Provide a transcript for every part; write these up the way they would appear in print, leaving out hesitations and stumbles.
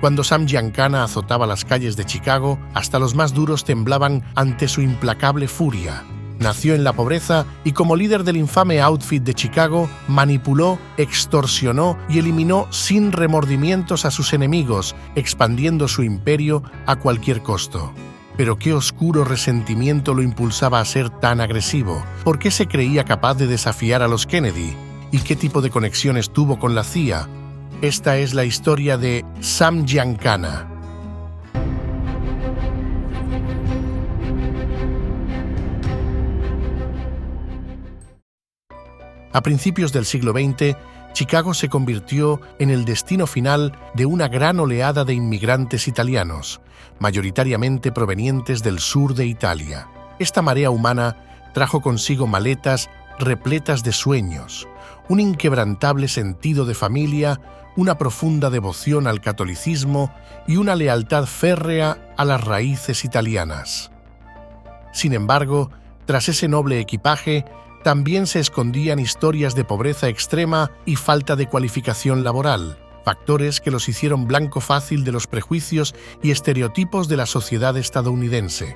Cuando Sam Giancana azotaba las calles de Chicago, hasta los más duros temblaban ante su implacable furia. Nació en la pobreza y como líder del infame outfit de Chicago, manipuló, extorsionó y eliminó sin remordimientos a sus enemigos, expandiendo su imperio a cualquier costo. Pero qué oscuro resentimiento lo impulsaba a ser tan agresivo. ¿Por qué se creía capaz de desafiar a los Kennedy? ¿Y qué tipo de conexiones tuvo con la CIA? Esta es la historia de Sam Giancana. A principios del siglo XX, Chicago se convirtió en el destino final de una gran oleada de inmigrantes italianos, mayoritariamente provenientes del sur de Italia. Esta marea humana trajo consigo maletas repletas de sueños, un inquebrantable sentido de familia, una profunda devoción al catolicismo y una lealtad férrea a las raíces italianas. Sin embargo, tras ese noble equipaje, también se escondían historias de pobreza extrema y falta de cualificación laboral, factores que los hicieron blanco fácil de los prejuicios y estereotipos de la sociedad estadounidense.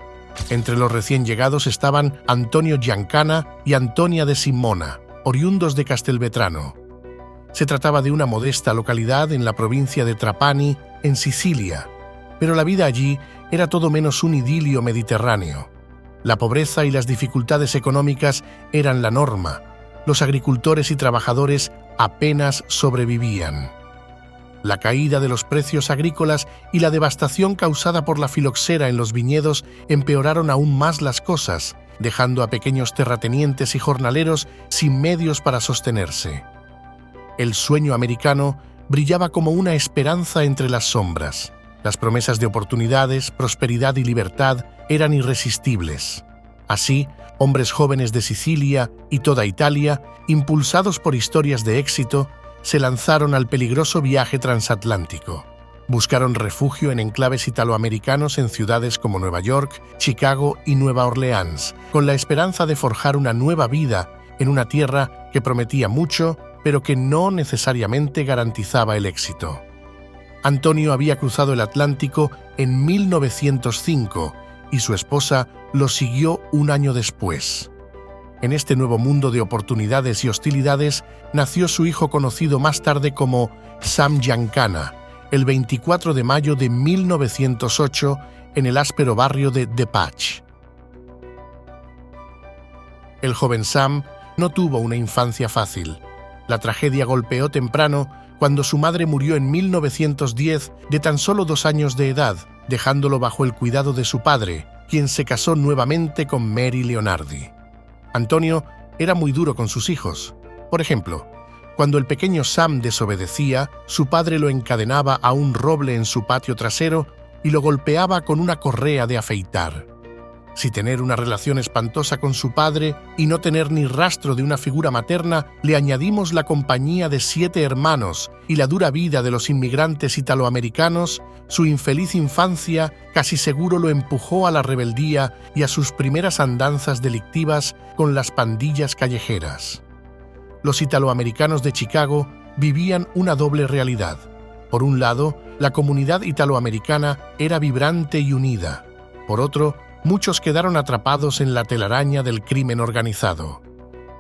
Entre los recién llegados estaban Antonio Giancana y Antonia de Simona, oriundos de Castelvetrano. Se trataba de una modesta localidad en la provincia de Trapani, en Sicilia, pero la vida allí era todo menos un idilio mediterráneo. La pobreza y las dificultades económicas eran la norma. Los agricultores y trabajadores apenas sobrevivían. La caída de los precios agrícolas y la devastación causada por la filoxera en los viñedos empeoraron aún más las cosas, dejando a pequeños terratenientes y jornaleros sin medios para sostenerse. El sueño americano brillaba como una esperanza entre las sombras. Las promesas de oportunidades, prosperidad y libertad eran irresistibles. Así, hombres jóvenes de Sicilia y toda Italia, impulsados por historias de éxito, se lanzaron al peligroso viaje transatlántico. Buscaron refugio en enclaves italoamericanos en ciudades como Nueva York, Chicago y Nueva Orleans, con la esperanza de forjar una nueva vida en una tierra que prometía mucho, pero que no necesariamente garantizaba el éxito. Antonio había cruzado el Atlántico en 1905 y su esposa lo siguió un año después. En este nuevo mundo de oportunidades y hostilidades nació su hijo conocido más tarde como Sam Giancana, el 24 de mayo de 1908 en el áspero barrio de DePache. El joven Sam no tuvo una infancia fácil. La tragedia golpeó temprano cuando su madre murió en 1910 de tan solo 2 años de edad, dejándolo bajo el cuidado de su padre, quien se casó nuevamente con Mary Leonardi. Antonio era muy duro con sus hijos. Por ejemplo, cuando el pequeño Sam desobedecía, su padre lo encadenaba a un roble en su patio trasero y lo golpeaba con una correa de afeitar. Si tener una relación espantosa con su padre y no tener ni rastro de una figura materna, le añadimos la compañía de 7 hermanos y la dura vida de los inmigrantes italoamericanos, su infeliz infancia casi seguro lo empujó a la rebeldía y a sus primeras andanzas delictivas con las pandillas callejeras. Los italoamericanos de Chicago vivían una doble realidad. Por un lado, la comunidad italoamericana era vibrante y unida. Por otro, muchos quedaron atrapados en la telaraña del crimen organizado.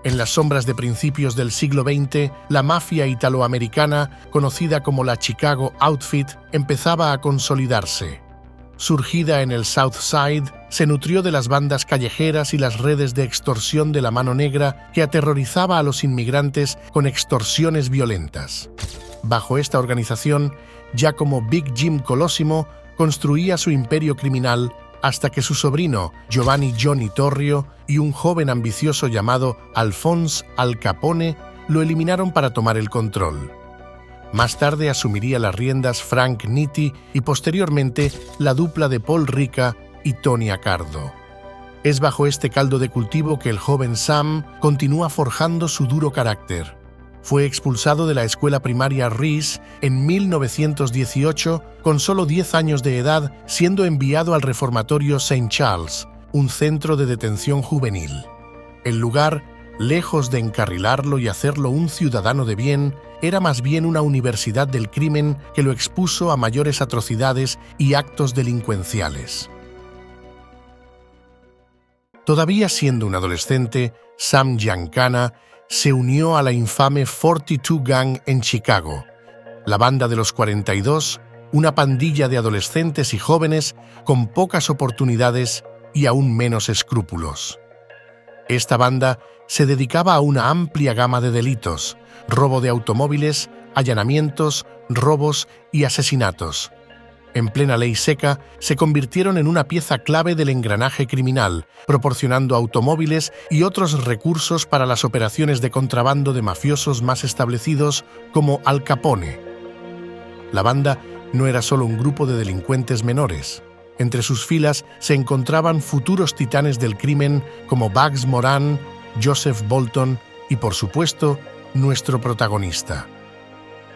En las sombras de principios del siglo XX, la mafia italoamericana, conocida como la Chicago Outfit, empezaba a consolidarse. Surgida en el South Side, se nutrió de las bandas callejeras y las redes de extorsión de la mano negra que aterrorizaba a los inmigrantes con extorsiones violentas. Bajo esta organización, Giacomo Big Jim Colosimo construía su imperio criminal hasta que su sobrino, Giovanni Johnny Torrio, y un joven ambicioso llamado Alphonse Al Capone lo eliminaron para tomar el control. Más tarde asumiría las riendas Frank Nitti y posteriormente la dupla de Paul Ricca y Tony Accardo. Es bajo este caldo de cultivo que el joven Sam continúa forjando su duro carácter. Fue expulsado de la escuela primaria Reese en 1918 con solo 10 años de edad, siendo enviado al reformatorio St. Charles, un centro de detención juvenil. El lugar lejos de encarrilarlo y hacerlo un ciudadano de bien, era más bien una universidad del crimen que lo expuso a mayores atrocidades y actos delincuenciales. Todavía siendo un adolescente, Sam Giancana se unió a la infame 42 Gang en Chicago, la banda de los 42, una pandilla de adolescentes y jóvenes con pocas oportunidades y aún menos escrúpulos. Esta banda se dedicaba a una amplia gama de delitos: robo de automóviles, allanamientos, robos y asesinatos. En plena ley seca, se convirtieron en una pieza clave del engranaje criminal, proporcionando automóviles y otros recursos para las operaciones de contrabando de mafiosos más establecidos como Al Capone. La banda no era solo un grupo de delincuentes menores. Entre sus filas se encontraban futuros titanes del crimen como Bugs Moran, Joseph Bolton y, por supuesto, nuestro protagonista.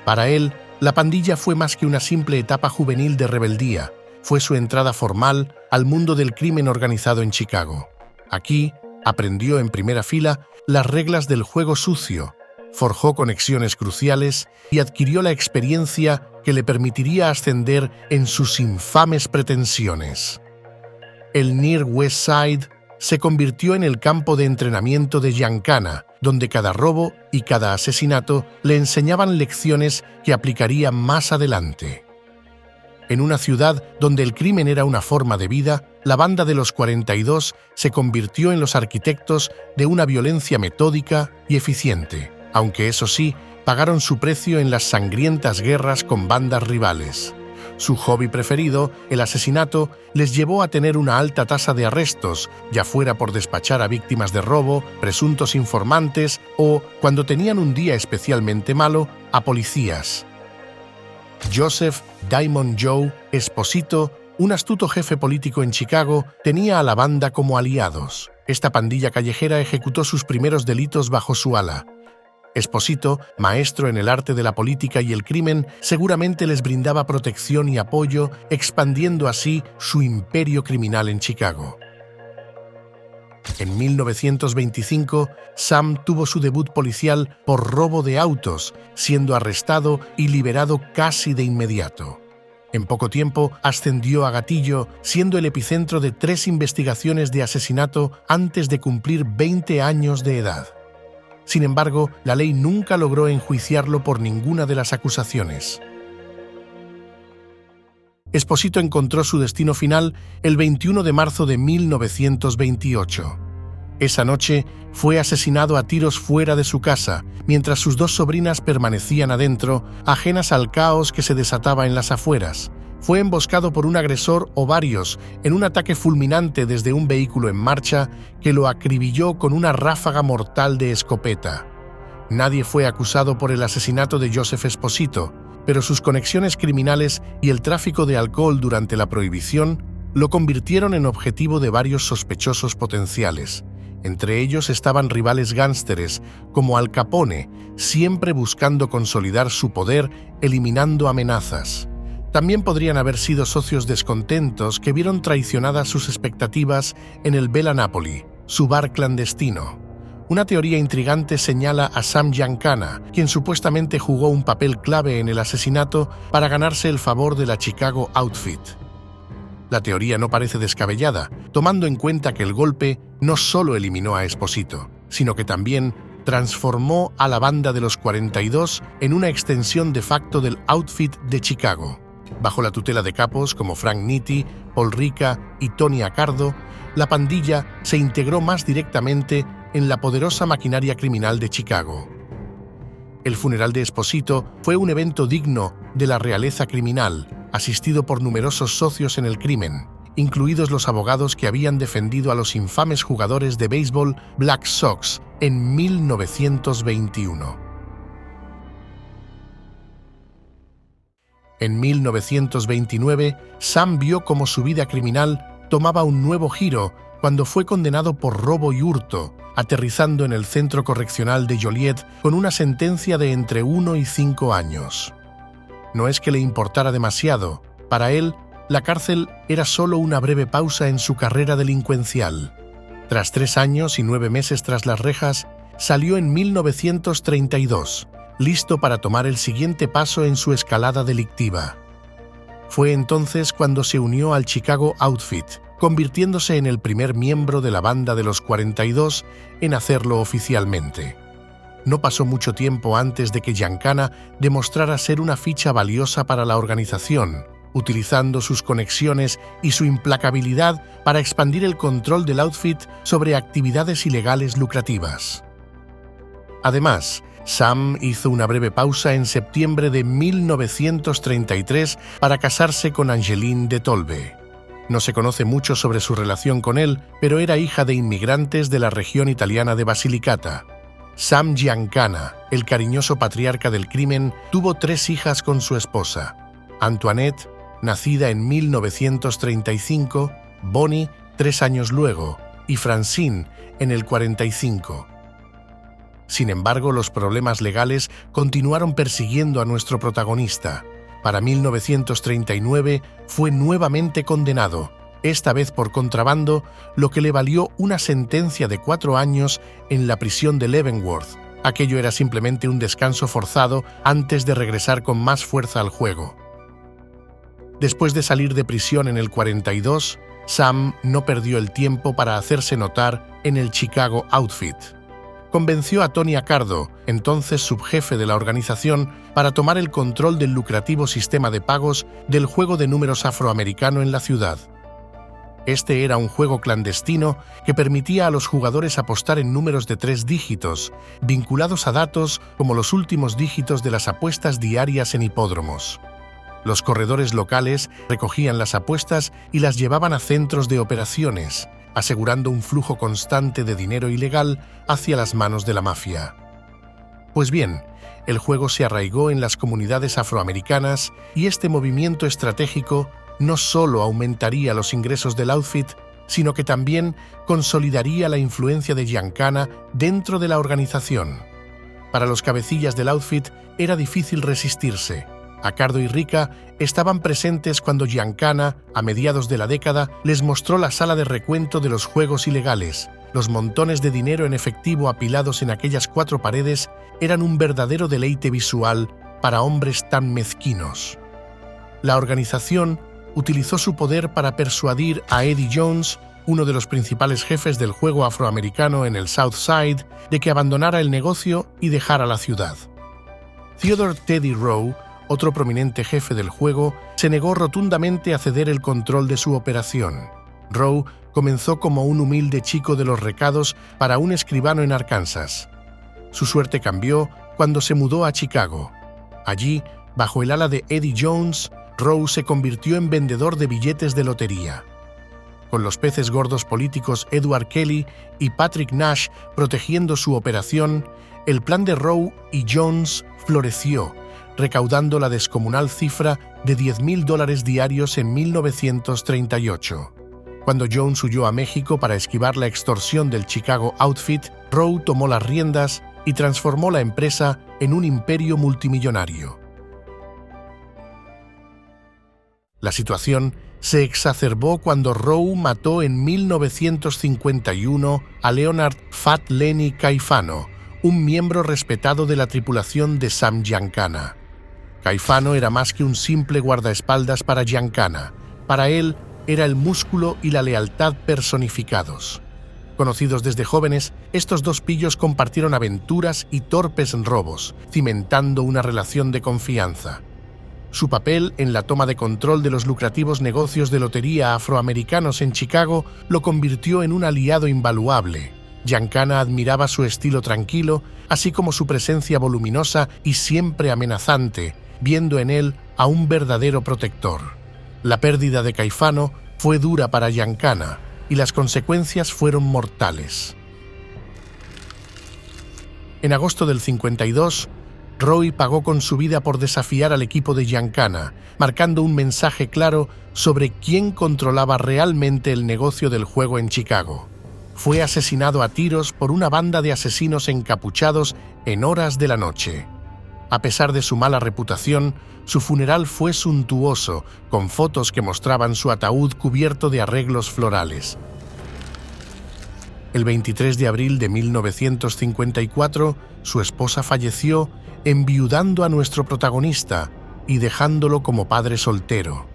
Para él, la pandilla fue más que una simple etapa juvenil de rebeldía, fue su entrada formal al mundo del crimen organizado en Chicago. Aquí aprendió en primera fila las reglas del juego sucio, forjó conexiones cruciales y adquirió la experiencia que le permitiría ascender en sus infames pretensiones. El Near West Side se convirtió en el campo de entrenamiento de Giancana, donde cada robo y cada asesinato le enseñaban lecciones que aplicaría más adelante. En una ciudad donde el crimen era una forma de vida, la banda de los 42 se convirtió en los arquitectos de una violencia metódica y eficiente, aunque eso sí, pagaron su precio en las sangrientas guerras con bandas rivales. Su hobby preferido, el asesinato, les llevó a tener una alta tasa de arrestos, ya fuera por despachar a víctimas de robo, presuntos informantes o, cuando tenían un día especialmente malo, a policías. Joseph Diamond Joe Esposito, un astuto jefe político en Chicago, tenía a la banda como aliados. Esta pandilla callejera ejecutó sus primeros delitos bajo su ala. Esposito, maestro en el arte de la política y el crimen, seguramente les brindaba protección y apoyo, expandiendo así su imperio criminal en Chicago. En 1925, Sam tuvo su debut policial por robo de autos, siendo arrestado y liberado casi de inmediato. En poco tiempo ascendió a gatillo, siendo el epicentro de 3 investigaciones de asesinato antes de cumplir 20 años de edad. Sin embargo, la ley nunca logró enjuiciarlo por ninguna de las acusaciones. Esposito encontró su destino final el 21 de marzo de 1928. Esa noche fue asesinado a tiros fuera de su casa, mientras sus 2 sobrinas permanecían adentro, ajenas al caos que se desataba en las afueras. Fue emboscado por un agresor o varios en un ataque fulminante desde un vehículo en marcha que lo acribilló con una ráfaga mortal de escopeta. Nadie fue acusado por el asesinato de Joseph Esposito, pero sus conexiones criminales y el tráfico de alcohol durante la prohibición lo convirtieron en objetivo de varios sospechosos potenciales. Entre ellos estaban rivales gánsteres como Al Capone, siempre buscando consolidar su poder eliminando amenazas. También podrían haber sido socios descontentos que vieron traicionadas sus expectativas en el Bella Napoli, su bar clandestino. Una teoría intrigante señala a Sam Giancana, quien supuestamente jugó un papel clave en el asesinato para ganarse el favor de la Chicago Outfit. La teoría no parece descabellada, tomando en cuenta que el golpe no solo eliminó a Esposito, sino que también transformó a la banda de los 42 en una extensión de facto del Outfit de Chicago. Bajo la tutela de capos como Frank Nitti, Paul Ricca y Tony Accardo, la pandilla se integró más directamente en la poderosa maquinaria criminal de Chicago. El funeral de Esposito fue un evento digno de la realeza criminal, asistido por numerosos socios en el crimen, incluidos los abogados que habían defendido a los infames jugadores de béisbol Black Sox en 1921. En 1929, Sam vio cómo su vida criminal tomaba un nuevo giro cuando fue condenado por robo y hurto, aterrizando en el centro correccional de Joliet con una sentencia de entre 1 y 5 años. No es que le importara demasiado, para él, la cárcel era solo una breve pausa en su carrera delincuencial. Tras 3 años y 9 meses tras las rejas, salió en 1932, listo para tomar el siguiente paso en su escalada delictiva. Fue entonces cuando se unió al Chicago Outfit, convirtiéndose en el primer miembro de la banda de los 42 en hacerlo oficialmente. No pasó mucho tiempo antes de que Giancana demostrara ser una ficha valiosa para la organización, utilizando sus conexiones y su implacabilidad para expandir el control del outfit sobre actividades ilegales lucrativas. Además, Sam hizo una breve pausa en septiembre de 1933 para casarse con Angeline de Tolbe. No se conoce mucho sobre su relación con él, pero era hija de inmigrantes de la región italiana de Basilicata. Sam Giancana, el cariñoso patriarca del crimen, tuvo 3 hijas con su esposa: Antoinette, nacida en 1935, Bonnie 3 años luego, y Francine en el 45. Sin embargo, los problemas legales continuaron persiguiendo a nuestro protagonista. Para 1939 fue nuevamente condenado, esta vez por contrabando, lo que le valió una sentencia de 4 años en la prisión de Leavenworth. Aquello era simplemente un descanso forzado antes de regresar con más fuerza al juego. Después de salir de prisión en el 42, Sam no perdió el tiempo para hacerse notar en el Chicago Outfit. Convenció a Tony Accardo, entonces subjefe de la organización, para tomar el control del lucrativo sistema de pagos del juego de números afroamericano en la ciudad. Este era un juego clandestino que permitía a los jugadores apostar en números de 3 dígitos, vinculados a datos como los últimos dígitos de las apuestas diarias en hipódromos. Los corredores locales recogían las apuestas y las llevaban a centros de operaciones, asegurando un flujo constante de dinero ilegal hacia las manos de la mafia. Pues bien, el juego se arraigó en las comunidades afroamericanas y este movimiento estratégico no solo aumentaría los ingresos del outfit, sino que también consolidaría la influencia de Giancana dentro de la organización. Para los cabecillas del outfit era difícil resistirse. Accardo y Rica estaban presentes cuando Giancana, a mediados de la década, les mostró la sala de recuento de los juegos ilegales. Los montones de dinero en efectivo apilados en aquellas 4 paredes eran un verdadero deleite visual para hombres tan mezquinos. La organización utilizó su poder para persuadir a Eddie Jones, uno de los principales jefes del juego afroamericano en el South Side, de que abandonara el negocio y dejara la ciudad. Theodore Teddy Rowe, otro prominente jefe del juego, se negó rotundamente a ceder el control de su operación. Rowe comenzó como un humilde chico de los recados para un escribano en Arkansas. Su suerte cambió cuando se mudó a Chicago. Allí, bajo el ala de Eddie Jones, Rowe se convirtió en vendedor de billetes de lotería. Con los peces gordos políticos Edward Kelly y Patrick Nash protegiendo su operación, el plan de Rowe y Jones floreció, recaudando la descomunal cifra de $10,000 diarios en 1938. Cuando Jones huyó a México para esquivar la extorsión del Chicago Outfit, Rowe tomó las riendas y transformó la empresa en un imperio multimillonario. La situación se exacerbó cuando Rowe mató en 1951 a Leonard Fat Lenny Caifano, un miembro respetado de la tripulación de Sam Giancana. Caifano era más que un simple guardaespaldas para Giancana. Para él, era el músculo y la lealtad personificados. Conocidos desde jóvenes, estos 2 pillos compartieron aventuras y torpes robos, cimentando una relación de confianza. Su papel en la toma de control de los lucrativos negocios de lotería afroamericanos en Chicago lo convirtió en un aliado invaluable. Giancana admiraba su estilo tranquilo, así como su presencia voluminosa y siempre amenazante, viendo en él a un verdadero protector. La pérdida de Caifano fue dura para Giancana y las consecuencias fueron mortales. En agosto del 52, Rowe pagó con su vida por desafiar al equipo de Giancana, marcando un mensaje claro sobre quién controlaba realmente el negocio del juego en Chicago. Fue asesinado a tiros por una banda de asesinos encapuchados en horas de la noche. A pesar de su mala reputación, su funeral fue suntuoso, con fotos que mostraban su ataúd cubierto de arreglos florales. El 23 de abril de 1954, su esposa falleció, enviudando a nuestro protagonista y dejándolo como padre soltero.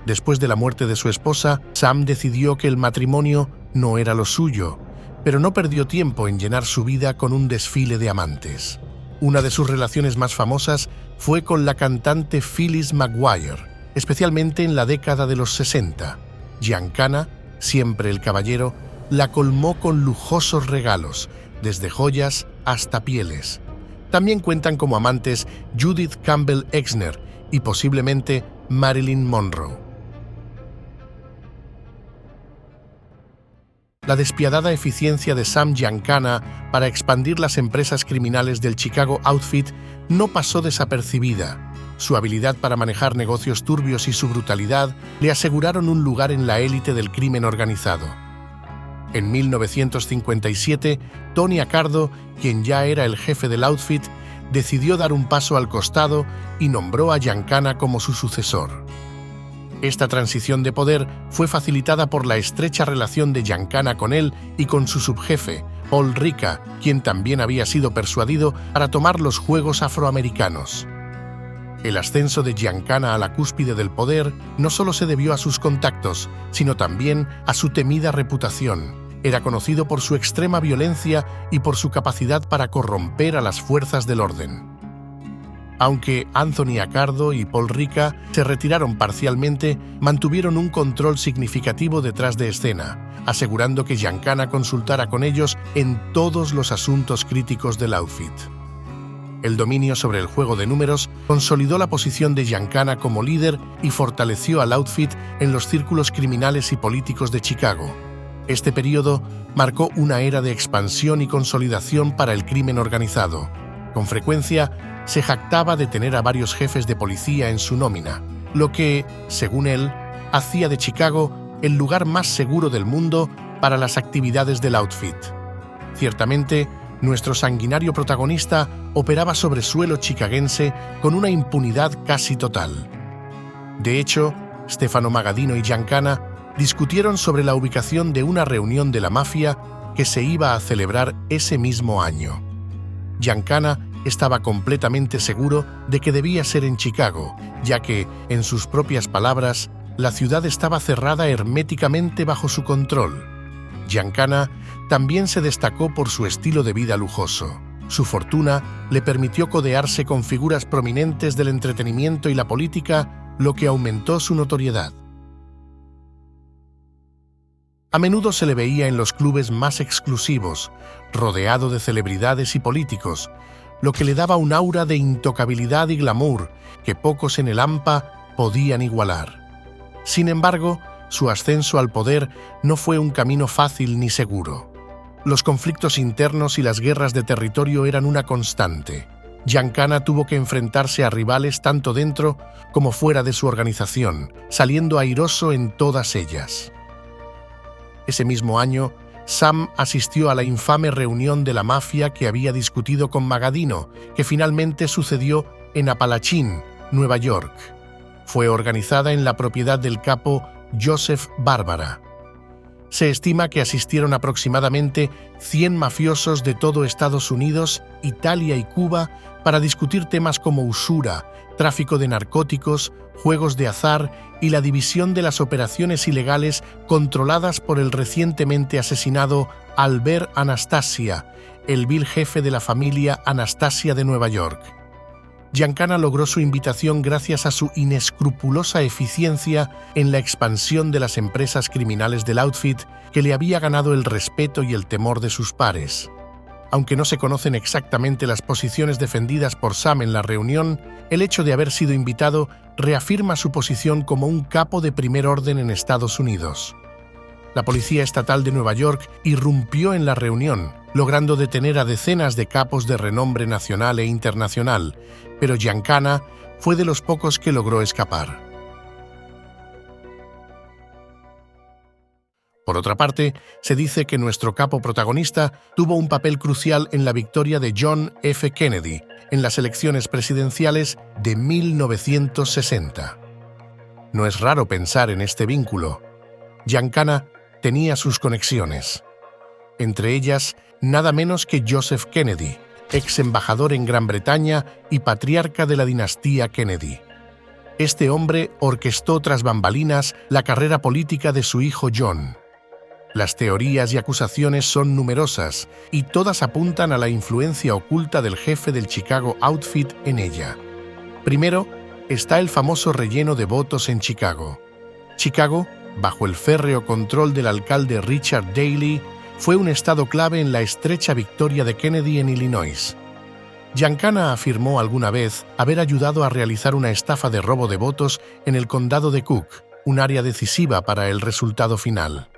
Después de la muerte de su esposa, Sam decidió que el matrimonio no era lo suyo, pero no perdió tiempo en llenar su vida con un desfile de amantes. Una de sus relaciones más famosas fue con la cantante Phyllis McGuire, especialmente en la década de los 60. Giancana, siempre el caballero, la colmó con lujosos regalos, desde joyas hasta pieles. También cuentan como amantes Judith Campbell Exner y posiblemente Marilyn Monroe. La despiadada eficiencia de Sam Giancana para expandir las empresas criminales del Chicago Outfit no pasó desapercibida. Su habilidad para manejar negocios turbios y su brutalidad le aseguraron un lugar en la élite del crimen organizado. En 1957, Tony Accardo, quien ya era el jefe del Outfit, decidió dar un paso al costado y nombró a Giancana como su sucesor. Esta transición de poder fue facilitada por la estrecha relación de Giancana con él y con su subjefe, Paul Ricca, quien también había sido persuadido para tomar los Juegos Afroamericanos. El ascenso de Giancana a la cúspide del poder no solo se debió a sus contactos, sino también a su temida reputación. Era conocido por su extrema violencia y por su capacidad para corromper a las fuerzas del orden. Aunque Anthony Accardo y Paul Ricca se retiraron parcialmente, mantuvieron un control significativo detrás de escena, asegurando que Giancana consultara con ellos en todos los asuntos críticos del Outfit. El dominio sobre el juego de números consolidó la posición de Giancana como líder y fortaleció al Outfit en los círculos criminales y políticos de Chicago. Este periodo marcó una era de expansión y consolidación para el crimen organizado. Con frecuencia, se jactaba de tener a varios jefes de policía en su nómina, lo que, según él, hacía de Chicago el lugar más seguro del mundo para las actividades del Outfit. Ciertamente, nuestro sanguinario protagonista operaba sobre suelo chicagense con una impunidad casi total. De hecho, Stefano Magadino y Giancana discutieron sobre la ubicación de una reunión de la mafia que se iba a celebrar ese mismo año. Giancana estaba completamente seguro de que debía ser en Chicago, ya que, en sus propias palabras, la ciudad estaba cerrada herméticamente bajo su control. Giancana también se destacó por su estilo de vida lujoso. Su fortuna le permitió codearse con figuras prominentes del entretenimiento y la política, lo que aumentó su notoriedad. A menudo se le veía en los clubes más exclusivos, rodeado de celebridades y políticos, lo que le daba un aura de intocabilidad y glamour que pocos en el AMPA podían igualar. Sin embargo, su ascenso al poder no fue un camino fácil ni seguro. Los conflictos internos y las guerras de territorio eran una constante. Giancana tuvo que enfrentarse a rivales tanto dentro como fuera de su organización, saliendo airoso en todas ellas. Ese mismo año, Sam asistió a la infame reunión de la mafia que había discutido con Magadino, que finalmente sucedió en Apalachín, Nueva York. Fue organizada en la propiedad del capo Joseph Barbara. Se estima que asistieron aproximadamente 100 mafiosos de todo Estados Unidos, Italia y Cuba para discutir temas como usura, tráfico de narcóticos, juegos de azar y la división de las operaciones ilegales controladas por el recientemente asesinado Albert Anastasia, el vil jefe de la familia Anastasia de Nueva York. Giancana logró su invitación gracias a su inescrupulosa eficiencia en la expansión de las empresas criminales del Outfit, que le había ganado el respeto y el temor de sus pares. Aunque no se conocen exactamente las posiciones defendidas por Sam en la reunión, el hecho de haber sido invitado reafirma su posición como un capo de primer orden en Estados Unidos. La Policía Estatal de Nueva York irrumpió en la reunión, logrando detener a decenas de capos de renombre nacional e internacional, pero Giancana fue de los pocos que logró escapar. Por otra parte, se dice que nuestro capo protagonista tuvo un papel crucial en la victoria de John F. Kennedy en las elecciones presidenciales de 1960. No es raro pensar en este vínculo. Giancana tenía sus conexiones. entre ellas nada menos que Joseph Kennedy, ex embajador en Gran Bretaña y patriarca de la dinastía Kennedy. Este hombre orquestó tras bambalinas la carrera política de su hijo John. Las teorías y acusaciones son numerosas y todas apuntan a la influencia oculta del jefe del Chicago Outfit en ella. Primero, está el famoso relleno de votos en Chicago. Chicago, bajo el férreo control del alcalde Richard Daley, fue un estado clave en la estrecha victoria de Kennedy en Illinois. Giancana afirmó alguna vez haber ayudado a realizar una estafa de robo de votos en el condado de Cook, un área decisiva para el resultado final.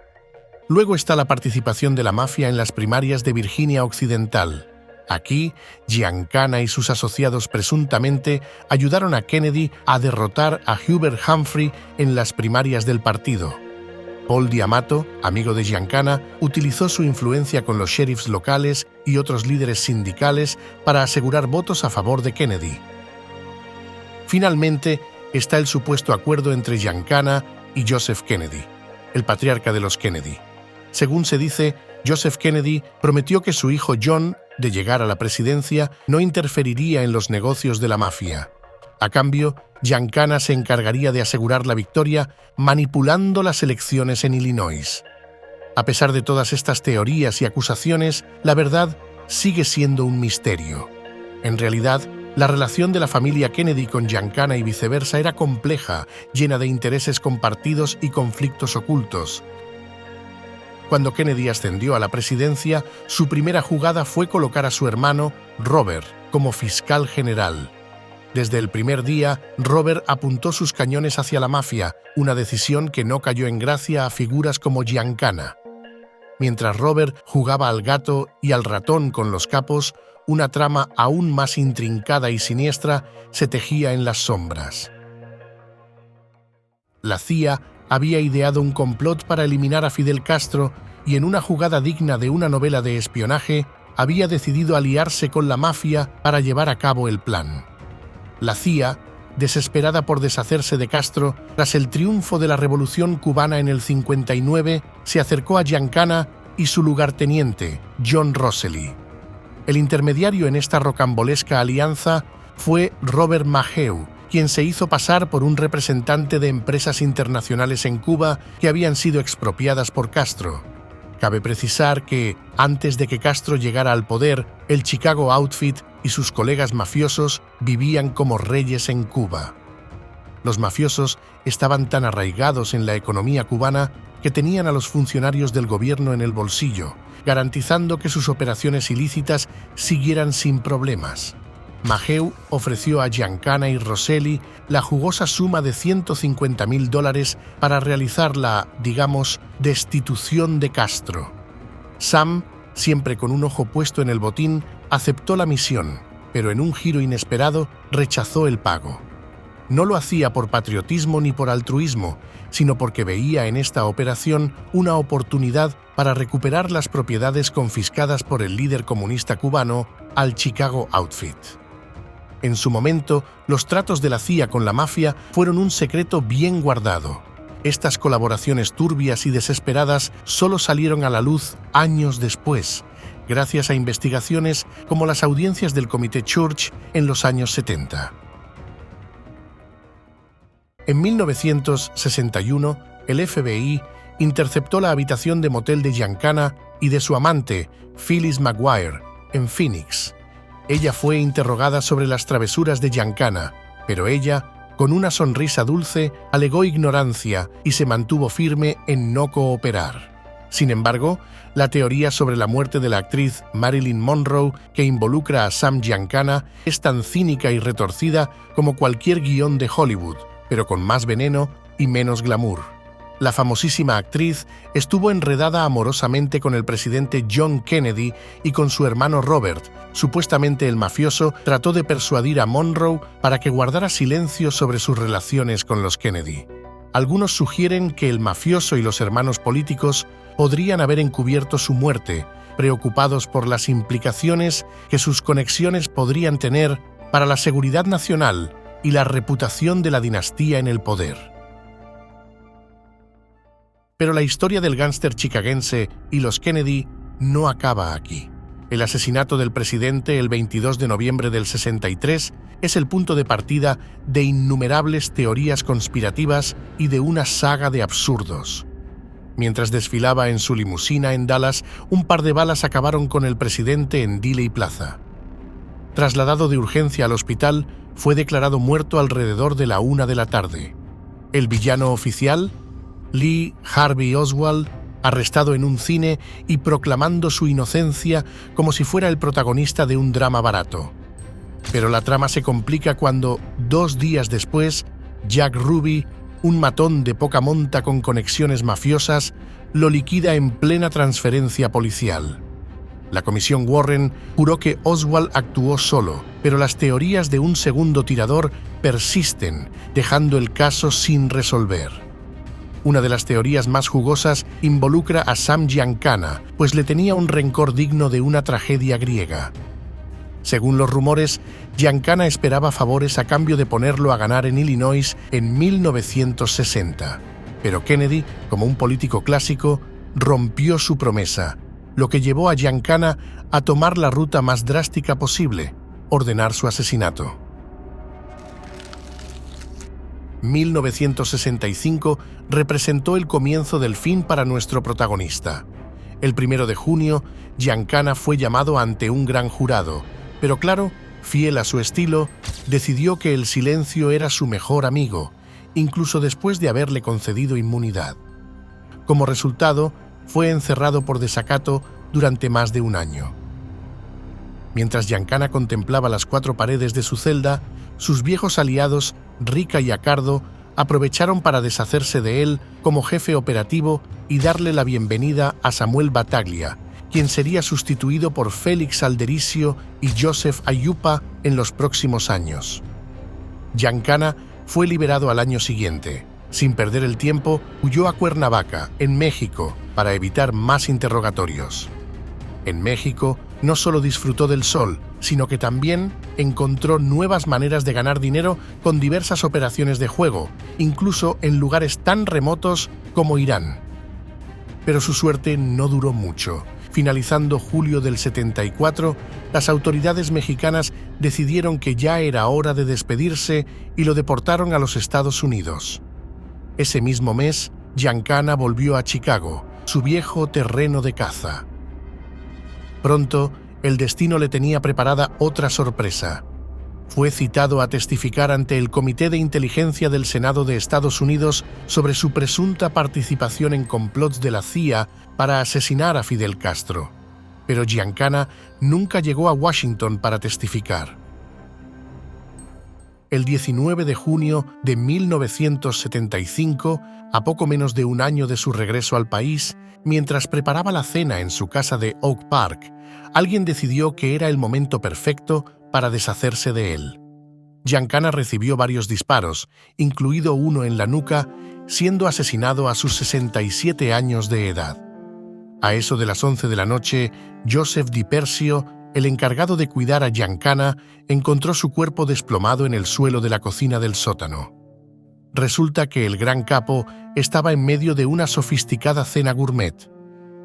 Luego está la participación de la mafia en las primarias de Virginia Occidental. Aquí, Giancana y sus asociados presuntamente ayudaron a Kennedy a derrotar a Hubert Humphrey en las primarias del partido. Paul D'Amato, amigo de Giancana, utilizó su influencia con los sheriffs locales y otros líderes sindicales para asegurar votos a favor de Kennedy. Finalmente, está el supuesto acuerdo entre Giancana y Joseph Kennedy, el patriarca de los Kennedy. Según se dice, Joseph Kennedy prometió que su hijo John, de llegar a la presidencia, no interferiría en los negocios de la mafia. A cambio, Giancana se encargaría de asegurar la victoria manipulando las elecciones en Illinois. A pesar de todas estas teorías y acusaciones, la verdad sigue siendo un misterio. En realidad, la relación de la familia Kennedy con Giancana y viceversa era compleja, llena de intereses compartidos y conflictos ocultos. Cuando Kennedy ascendió a la presidencia, su primera jugada fue colocar a su hermano, Robert, como fiscal general. Desde el primer día, Robert apuntó sus cañones hacia la mafia, una decisión que no cayó en gracia a figuras como Giancana. Mientras Robert jugaba al gato y al ratón con los capos, una trama aún más intrincada y siniestra se tejía en las sombras. La CIA había ideado un complot para eliminar a Fidel Castro y en una jugada digna de una novela de espionaje, había decidido aliarse con la mafia para llevar a cabo el plan. La CIA, desesperada por deshacerse de Castro, tras el triunfo de la Revolución cubana en el 59, se acercó a Giancana y su lugarteniente, John Rosselli. El intermediario en esta rocambolesca alianza fue Robert Maheu, quien se hizo pasar por un representante de empresas internacionales en Cuba que habían sido expropiadas por Castro. Cabe precisar que, antes de que Castro llegara al poder, el Chicago Outfit y sus colegas mafiosos vivían como reyes en Cuba. Los mafiosos estaban tan arraigados en la economía cubana que tenían a los funcionarios del gobierno en el bolsillo, garantizando que sus operaciones ilícitas siguieran sin problemas. Maheu ofreció a Giancana y Rosselli la jugosa suma de $150.000 para realizar la, digamos, destitución de Castro. Sam, siempre con un ojo puesto en el botín, aceptó la misión, pero en un giro inesperado rechazó el pago. No lo hacía por patriotismo ni por altruismo, sino porque veía en esta operación una oportunidad para recuperar las propiedades confiscadas por el líder comunista cubano al Chicago Outfit. En su momento, los tratos de la CIA con la mafia fueron un secreto bien guardado. Estas colaboraciones turbias y desesperadas solo salieron a la luz años después, gracias a investigaciones como las audiencias del Comité Church en los años 70. En 1961, el FBI interceptó la habitación de motel de Giancana y de su amante, Phyllis McGuire, en Phoenix. Ella fue interrogada sobre las travesuras de Giancana, pero ella, con una sonrisa dulce, alegó ignorancia y se mantuvo firme en no cooperar. Sin embargo, la teoría sobre la muerte de la actriz Marilyn Monroe, que involucra a Sam Giancana, es tan cínica y retorcida como cualquier guión de Hollywood, pero con más veneno y menos glamour. La famosísima actriz estuvo enredada amorosamente con el presidente John Kennedy y con su hermano Robert. Supuestamente el mafioso trató de persuadir a Monroe para que guardara silencio sobre sus relaciones con los Kennedy. Algunos sugieren que el mafioso y los hermanos políticos podrían haber encubierto su muerte, preocupados por las implicaciones que sus conexiones podrían tener para la seguridad nacional y la reputación de la dinastía en el poder. Pero la historia del gángster chicagense y los Kennedy no acaba aquí. El asesinato del presidente el 22 de noviembre del 63 es el punto de partida de innumerables teorías conspirativas y de una saga de absurdos. Mientras desfilaba en su limusina en Dallas, un par de balas acabaron con el presidente en Dealey Plaza. Trasladado de urgencia al hospital, fue declarado muerto alrededor de la 1 de la tarde. El villano oficial, Lee Harvey Oswald, arrestado en un cine y proclamando su inocencia como si fuera el protagonista de un drama barato. Pero la trama se complica cuando, 2 días después, Jack Ruby, un matón de poca monta con conexiones mafiosas, lo liquida en plena transferencia policial. La comisión Warren juró que Oswald actuó solo, pero las teorías de un segundo tirador persisten, dejando el caso sin resolver. Una de las teorías más jugosas involucra a Sam Giancana, pues le tenía un rencor digno de una tragedia griega. Según los rumores, Giancana esperaba favores a cambio de ponerlo a ganar en Illinois en 1960. Pero Kennedy, como un político clásico, rompió su promesa, lo que llevó a Giancana a tomar la ruta más drástica posible, ordenar su asesinato. 1965 representó el comienzo del fin para nuestro protagonista. El 1 de junio, Giancana fue llamado ante un gran jurado, pero claro, fiel a su estilo, decidió que el silencio era su mejor amigo, incluso después de haberle concedido inmunidad. Como resultado, fue encerrado por desacato durante más de un año. Mientras Giancana contemplaba las 4 paredes de su celda, sus viejos aliados, Rica y Accardo, aprovecharon para deshacerse de él como jefe operativo y darle la bienvenida a Samuel Battaglia, quien sería sustituido por Félix Aldericio y Joseph Aiuppa en los próximos años. Giancana fue liberado al año siguiente. Sin perder el tiempo, huyó a Cuernavaca, en México, para evitar más interrogatorios. En México, no solo disfrutó del sol, sino que también encontró nuevas maneras de ganar dinero con diversas operaciones de juego, incluso en lugares tan remotos como Irán. Pero su suerte no duró mucho. Finalizando julio del 74, las autoridades mexicanas decidieron que ya era hora de despedirse y lo deportaron a los Estados Unidos. Ese mismo mes, Giancana volvió a Chicago, su viejo terreno de caza. Pronto, el destino le tenía preparada otra sorpresa. Fue citado a testificar ante el Comité de Inteligencia del Senado de Estados Unidos sobre su presunta participación en complots de la CIA para asesinar a Fidel Castro. Pero Giancana nunca llegó a Washington para testificar. El 19 de junio de 1975, a poco menos de un año de su regreso al país, mientras preparaba la cena en su casa de Oak Park, alguien decidió que era el momento perfecto para deshacerse de él. Giancana recibió varios disparos, incluido uno en la nuca, siendo asesinado a sus 67 años de edad. A eso de las 11 de la noche, Joseph Di Persio, el encargado de cuidar a Giancana, encontró su cuerpo desplomado en el suelo de la cocina del sótano. Resulta que el gran capo estaba en medio de una sofisticada cena gourmet.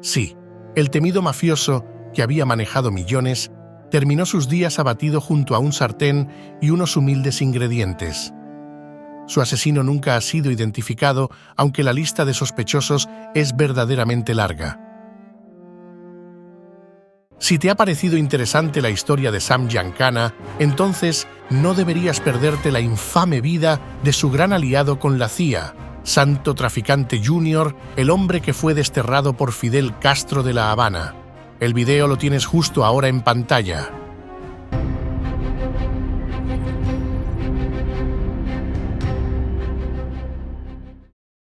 Sí, el temido mafioso, que había manejado millones, terminó sus días abatido junto a un sartén y unos humildes ingredientes. Su asesino nunca ha sido identificado, aunque la lista de sospechosos es verdaderamente larga. Si te ha parecido interesante la historia de Sam Giancana, entonces no deberías perderte la infame vida de su gran aliado con la CIA, Santo Traficante Jr., el hombre que fue desterrado por Fidel Castro de La Habana. El video lo tienes justo ahora en pantalla.